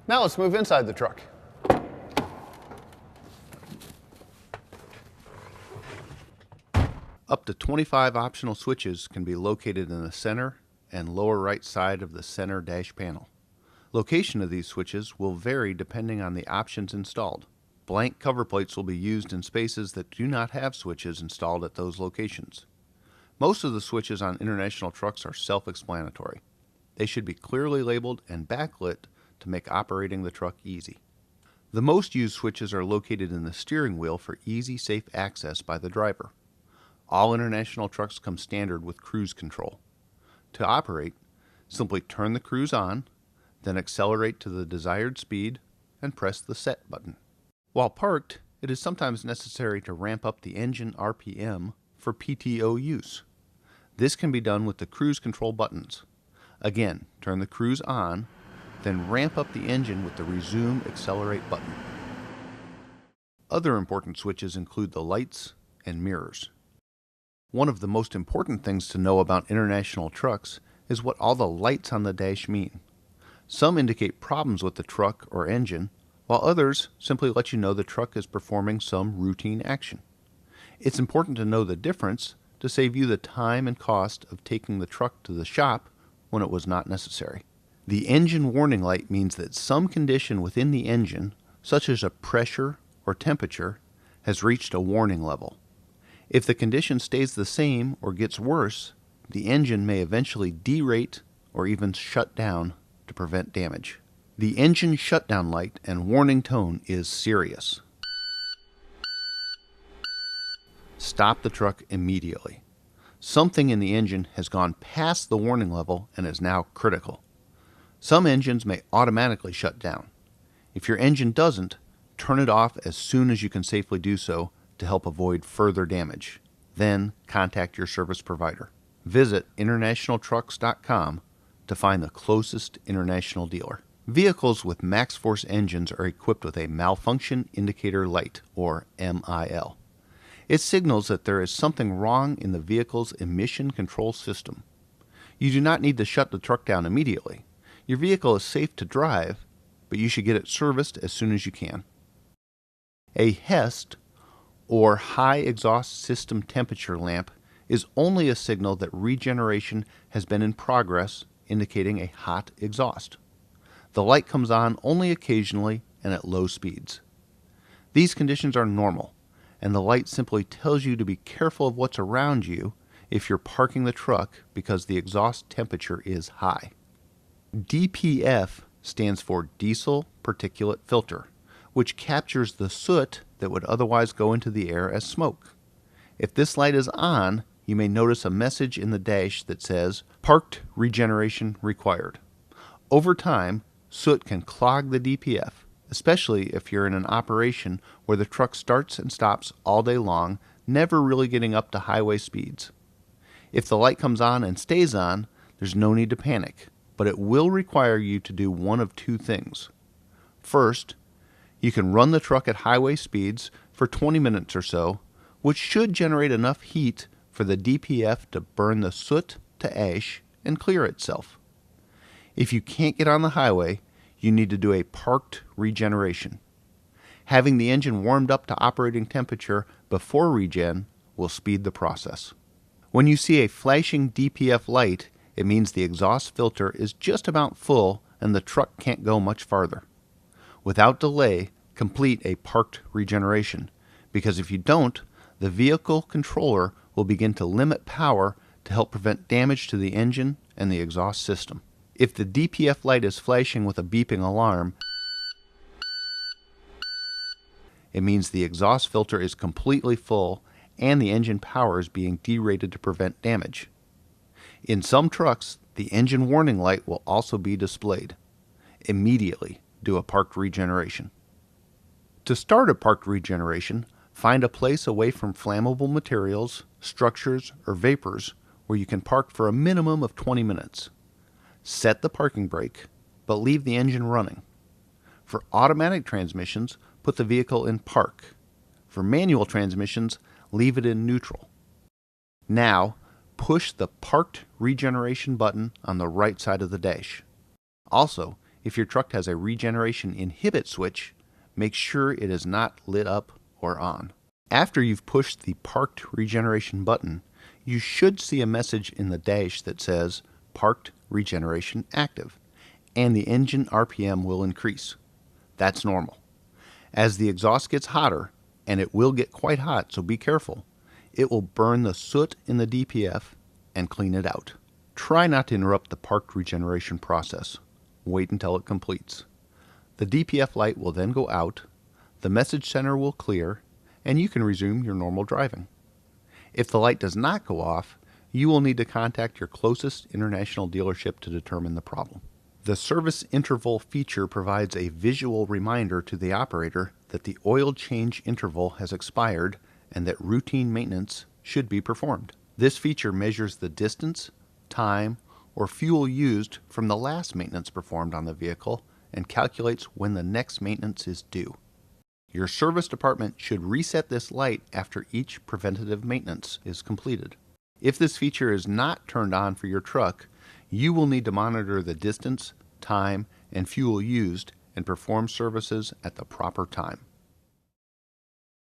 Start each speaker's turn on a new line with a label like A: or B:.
A: Now let's move inside the truck.
B: Up to 25 optional switches can be located in the center and lower right side of the center dash panel. Location of these switches will vary depending on the options installed. Blank cover plates will be used in spaces that do not have switches installed at those locations. Most of the switches on international trucks are self-explanatory. They should be clearly labeled and backlit to make operating the truck easy. The most used switches are located in the steering wheel for easy, safe access by the driver. All international trucks come standard with cruise control. To operate, simply turn the cruise on, then accelerate to the desired speed and press the set button. While parked, it is sometimes necessary to ramp up the engine RPM for PTO use. This can be done with the cruise control buttons. Again, turn the cruise on, then ramp up the engine with the resume accelerate button. Other important switches include the lights and mirrors. One of the most important things to know about international trucks is what all the lights on the dash mean. Some indicate problems with the truck or engine, while others simply let you know the truck is performing some routine action. It's important to know the difference to save you the time and cost of taking the truck to the shop when it was not necessary. The engine warning light means that some condition within the engine, such as a pressure or temperature, has reached a warning level. If the condition stays the same or gets worse, the engine may eventually derate or even shut down to prevent damage. The engine shutdown light and warning tone is serious. Stop the truck immediately. Something in the engine has gone past the warning level and is now critical. Some engines may automatically shut down. If your engine doesn't, turn it off as soon as you can safely do so to help avoid further damage. Then contact your service provider. Visit internationaltrucks.com to find the closest international dealer. Vehicles with max force engines are equipped with a malfunction indicator light, or MIL. It signals that there is something wrong in the vehicle's emission control system. You do not need to shut the truck down immediately. Your vehicle is safe to drive, but you should get it serviced as soon as you can. A HEST, or high exhaust system temperature lamp, is only a signal that regeneration has been in progress, indicating a hot exhaust. The light comes on only occasionally and at low speeds. These conditions are normal, and the light simply tells you to be careful of what's around you if you're parking the truck because the exhaust temperature is high. DPF stands for diesel particulate filter, which captures the soot that would otherwise go into the air as smoke. If this light is on, you may notice a message in the dash that says, "Parked regeneration required." Over time, soot can clog the DPF, especially if you're in an operation where the truck starts and stops all day long, never really getting up to highway speeds. If the light comes on and stays on, there's no need to panic, but it will require you to do one of two things. First, you can run the truck at highway speeds for 20 minutes or so, which should generate enough heat for the DPF to burn the soot to ash and clear itself. If you can't get on the highway, you need to do a parked regeneration. Having the engine warmed up to operating temperature before regen will speed the process. When you see a flashing DPF light, it means the exhaust filter is just about full and the truck can't go much farther. Without delay, complete a parked regeneration, because if you don't, the vehicle controller will begin to limit power to help prevent damage to the engine and the exhaust system. If the DPF light is flashing with a beeping alarm, it means the exhaust filter is completely full and the engine power is being derated to prevent damage. In some trucks, the engine warning light will also be displayed. Immediately do a parked regeneration. To start a parked regeneration, find a place away from flammable materials, structures, or vapors where you can park for a minimum of 20 minutes. Set the parking brake, but leave the engine running. For automatic transmissions, put the vehicle in park. For manual transmissions, leave it in neutral. Now, push the Parked Regeneration button on the right side of the dash. Also, If your truck has a regeneration inhibit switch, make sure it is not lit up or on. After you've pushed the parked regeneration button, you should see a message in the dash that says parked regeneration active, and the engine RPM will increase. That's normal. As the exhaust gets hotter, and it will get quite hot, so be careful, it will burn the soot in the DPF and clean it out. Try not to interrupt the parked regeneration process. Wait until it completes. The DPF light will then go out, the message center will clear, and you can resume your normal driving. If the light does not go off, you will need to contact your closest international dealership to determine the problem. The service interval feature provides a visual reminder to the operator that the oil change interval has expired and that routine maintenance should be performed. This feature measures the distance, time, or fuel used from the last maintenance performed on the vehicle and calculates when the next maintenance is due. Your service department should reset this light after each preventative maintenance is completed. If this feature is not turned on for your truck, you will need to monitor the distance, time, and fuel used and perform services at the proper time.